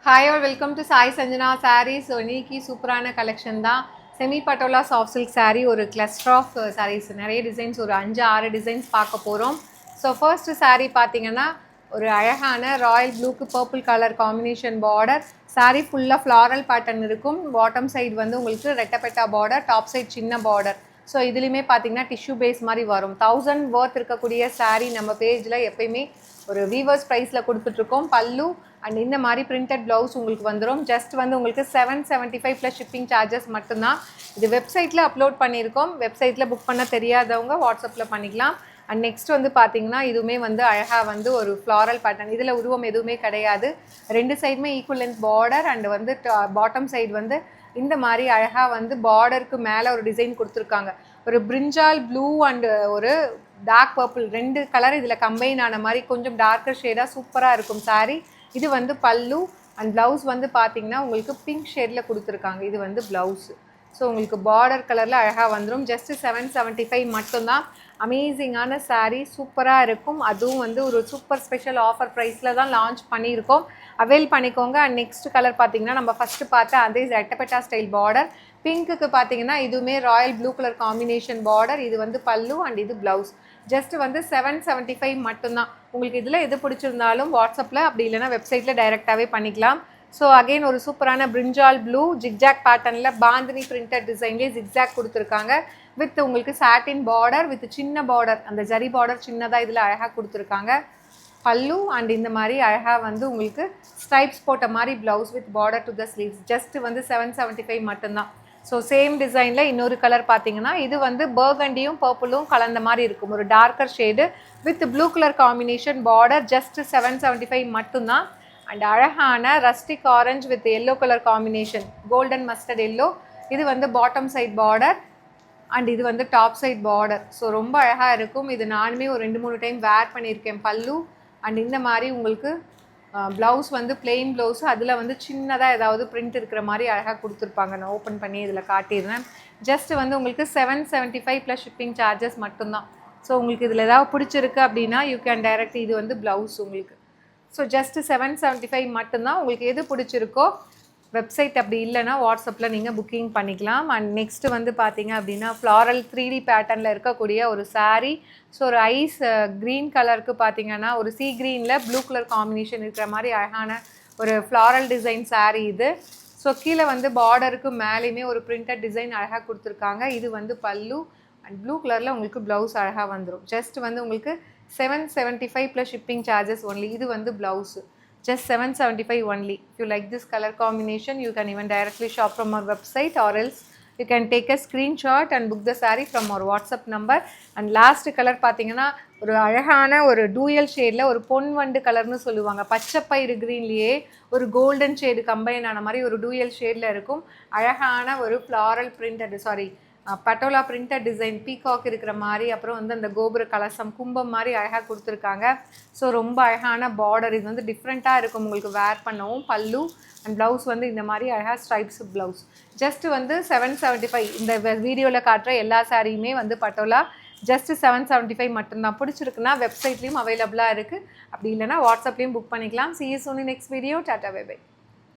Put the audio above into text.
Hi all, welcome to Sai Sanjana Sarees. So, இன்னைக்கு சூப்பரான collection தான். Semi patola soft silk saree ஒரு cluster of sarees நிறைய designs ஒரு 5-6 டிசைன்ஸ் பார்க்க போகிறோம். ஸோ ஃபர்ஸ்ட் saree பார்த்தீங்கன்னா ஒரு அழகான ராயல் ப்ளூக்கு purple colour combination border. saree ஃபுல்லாக ஃப்ளாரல் பேட்டர்ன் இருக்கும். பாட்டம் சைடு வந்து உங்களுக்கு ரெட்டப்பெட்டா பார்டர், டாப் சைடு சின்ன பார்டர். ஸோ இதுலேயுமே பார்த்தீங்கன்னா டிஷ்யூ பேஸ் மாதிரி வரும். 1000 ஒர்த் இருக்கக்கூடிய saree நம்ம பேஜில் எப்பயுமே ஒரு வீவர்ஸ் ப்ரைஸில் கொடுத்துட்ருக்கோம். பல்லு அண்ட் இந்த மாதிரி பிரிண்டட் ப்ளவுஸ் உங்களுக்கு வந்துடும். ஜஸ்ட் வந்து உங்களுக்கு 775 ப்ளஸ் ஷிப்பிங் சார்ஜஸ் மட்டும்தான். இது வெப்சைட்டில் அப்லோட் பண்ணியிருக்கோம். வெப்சைட்டில் புக் பண்ண தெரியாதவங்க வாட்ஸ்அப்பில் பண்ணிக்கலாம். அண்ட் நெக்ஸ்ட் வந்து பார்த்தீங்கன்னா இதுவுமே வந்து அழகாக வந்து ஒரு ஃப்ளாரல் பேட்டர்ன். இதில் உருவம் எதுவுமே கிடையாது. ரெண்டு சைடுமே ஈக்குவல் லென்த் பார்டர் அண்ட் வந்து பாட்டம் சைடு வந்து இந்த மாதிரி அழகாக வந்து பார்டருக்கு மேலே ஒரு டிசைன் கொடுத்துருக்காங்க. ஒரு பிரிஞ்சால் ப்ளூ அண்டு ஒரு டார்க் பர்பிள் ரெண்டு கலர் இதில் கம்பைன் ஆன மாதிரி கொஞ்சம் டார்க்கர் ஷேடாக சூப்பராக இருக்கும் saree. இது வந்து பல்லு அண்ட் ப்ளவுஸ் வந்து பார்த்தீங்கன்னா உங்களுக்கு பிங்க் ஷேடில் கொடுத்துருக்காங்க. இது வந்து ப்ளவுஸு. ஸோ உங்களுக்கு பார்டர் கலரில் அழகாக வந்துடும். ஜஸ்ட்டு 775 மட்டும்தான். அமேசிங்கான saree சூப்பராக இருக்கும். அதுவும் வந்து ஒரு சூப்பர் ஸ்பெஷல் ஆஃபர் ப்ரைஸில் தான் லான்ச் பண்ணியிருக்கோம். அவைல் பண்ணிக்கோங்க. அண்ட் நெக்ஸ்ட் கலர் பார்த்தீங்கன்னா நம்ம ஃபஸ்ட்டு பார்த்த அதே ரெட்டப்பெட்டா ஸ்டைல் பார்டர். பிங்க்குக்கு பார்த்தீங்கன்னா இதுவுமே Royal blue colour combination border. இது வந்து பல்லு அண்ட் இது ப்ளவுஸ். ஜஸ்ட் வந்து 775 மட்டும்தான். உங்களுக்கு இதில் எது பிடிச்சிருந்தாலும் வாட்ஸ்அப்பில் அப்படி இல்லைனா வெப்சைட்டில் டைரெக்டாகவே பண்ணிக்கலாம். ஸோ அகெயின் ஒரு சூப்பரான பிரிஞ்சால் ப்ளூ ஜிக்ஜாக் பேட்டர்னில் பாந்தினி பிரிண்டட் டிசைன்லேயே ஜிக்ஜாக் கொடுத்துருக்காங்க. வித் உங்களுக்கு சாட்டின் பார்டர் வித் சின்ன பார்டர், அந்த ஜரி பார்டர் சின்னதாக இதில் அழகாக கொடுத்துருக்காங்க. பல்லு அண்ட் இந்த மாதிரி அழகாக வந்து உங்களுக்கு ஸ்ட்ரைப்ஸ் போட்ட மாதிரி blouse with border to the sleeves. Just வந்து 775 மட்டும்தான். ஸோ சேம் டிசைனில் இன்னொரு கலர் பார்த்தீங்கன்னா இது வந்து பர்கண்டியும் பர்பிளும் கலந்த மாதிரி இருக்கும். ஒரு darker shade with blue colour combination border. Just 775 மட்டும்தான். அண்ட் அழகான rustic orange with yellow colour combination, golden mustard yellow. இது வந்து பாட்டம் சைட் பார்டர் அண்ட் இது வந்து டாப் சைட் பார்டர். ஸோ ரொம்ப அழகாக இருக்கும். இது நானுமே ஒரு 2-3 டைம் வேர் பண்ணியிருக்கேன். பல்லு அண்ட் இந்த மாதிரி உங்களுக்கு ப்ளவுஸ் வந்து பிளெயின் ப்ளவுஸு, அதில் வந்து சின்னதாக ஏதாவது பிரிண்ட் இருக்கிற மாதிரி அழகாக கொடுத்துருப்பாங்க. நான் ஓப்பன் பண்ணி இதில் காட்டிடுறேன். ஜஸ்ட் வந்து உங்களுக்கு 775 ப்ளஸ் ஷிப்பிங் சார்ஜஸ் மட்டும்தான். ஸோ உங்களுக்கு இதில் ஏதாவது பிடிச்சிருக்கு அப்படின்னா யூ கேன் டைரக்ட். இது வந்து ப்ளவுஸ் உங்களுக்கு. ஸோ ஜஸ்ட்டு 775 மட்டும்தான். உங்களுக்கு எது பிடிச்சிருக்கோ வெப்சைட் அப்படி இல்லைனா வாட்ஸ்அப்பில் நீங்கள் புக்கிங் பண்ணிக்கலாம். அண்ட் நெக்ஸ்ட்டு வந்து பார்த்தீங்க அப்படின்னா ஃப்ளாரல் 3D பேட்டர்னில் இருக்கக்கூடிய ஒரு saree. ஸோ ஒரு ஐஸ் க்ரீன் கலருக்கு பார்த்தீங்கன்னா ஒரு சீ க்ரீனில் ப்ளூ கலர் காம்பினேஷன் இருக்கிற மாதிரி அழகான ஒரு ஃப்ளாரல் டிசைன் saree இது. ஸோ கீழே வந்து பார்டருக்கு மேலேயுமே ஒரு பிரிண்டட் டிசைன் அழகாக கொடுத்துருக்காங்க. இது வந்து பல்லு அண்ட் ப்ளூ கலரில் உங்களுக்கு ப்ளவுஸ் அழகாக வந்துடும். ஜஸ்ட் வந்து உங்களுக்கு 775 ப்ளஸ் ஷிப்பிங் சார்ஜஸ் ஒன்லி. இது வந்து blouse. Just 775 only. If you like this color combination, you can even directly shop from our website, or else you can take a screenshot and book the saree from our WhatsApp number. And last color பார்த்தீங்கன்னா ஒரு அழகான ஒரு dual ஷேடில் ஒரு பொன்வண்டு கலர்னு சொல்லுவாங்க. பச்சைப்பயிறு க்ரீன்லேயே ஒரு கோல்டன் ஷேடு கம்பைன் ஆன மாதிரி ஒரு டூயல் ஷேடில் இருக்கும். அழகான ஒரு floral printed patola printed design peacock இருக்கிற மாதிரி, அப்புறம் வந்து அந்த கோபுர கலசம் கும்பம் மாதிரி அழகாக கொடுத்துருக்காங்க. ஸோ ரொம்ப அழகான பார்டர். இது வந்து டிஃப்ரெண்ட்டாக இருக்கும் உங்களுக்கு வேர் பண்ணவும். பல்லு அண்ட் ப்ளவுஸ் வந்து இந்த மாதிரி அழகாக ஸ்ட்ரைப்ஸ் ப்ளவுஸ். ஜஸ்ட் வந்து 775. இந்த வீடியோவில் காட்டுற எல்லா சாரியுமே வந்து பட்டோலா ஜஸ்ட் 775 மட்டும்தான். பிடிச்சிருக்குன்னா வெப்சைட்லேயும் அவைலபிளாக இருக்குது. அப்படி இல்லைனா வாட்ஸ்அப்லேயும் புக் பண்ணிக்கலாம். See you soon in next video. Tata, bye bye.